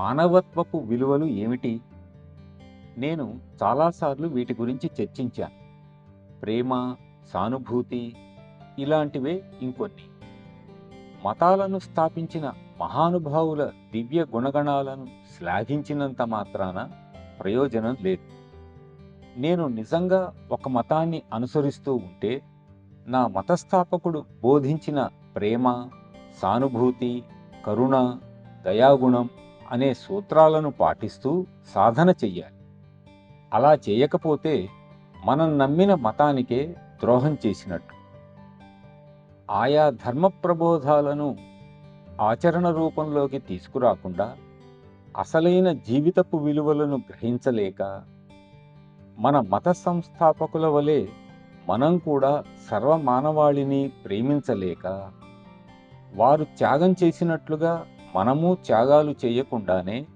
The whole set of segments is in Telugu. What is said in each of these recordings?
మానవత్వపు విలువలు ఏమిటి? నేను చాలాసార్లు వీటి గురించి చర్చించాను. ప్రేమ, సానుభూతి ఇలాంటివే ఇంకొన్ని. మతాలను స్థాపించిన మహానుభావుల దివ్య గుణగణాలను శ్లాఘించినంత మాత్రాన ప్రయోజనం లేదు. నేను నిజంగా ఒక మతాన్ని అనుసరిస్తూ ఉంటే, నా మతస్థాపకుడు బోధించిన ప్రేమ, సానుభూతి, కరుణ, దయాగుణం అనే సూత్రాలను పాటిస్తూ సాధన చెయ్యాలి. అలా చేయకపోతే మనం నమ్మిన మతానికే ద్రోహం చేసినట్టు. ఆయా ధర్మ ప్రబోధాలను ఆచరణ రూపంలోకి తీసుకురాకుండా, అసలైన జీవితపు విలువలను గ్రహించలేక, మన మత సంస్థాపకుల వలె మనం కూడా సర్వమానవాళిని ప్రేమించలేక, వారు త్యాగం చేసినట్లుగా మనము త్యాగాలు చేయకుండానే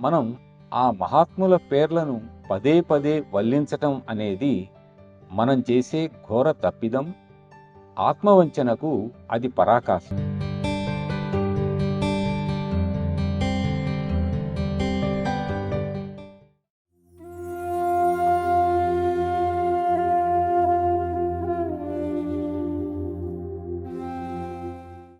మనం ఆ మహాత్ముల పేర్లను పదే పదే వల్లించటం అనేది మనం చేసే ఘోర తప్పిదం. ఆత్మవంచనకు అది పరాకాష్ఠ.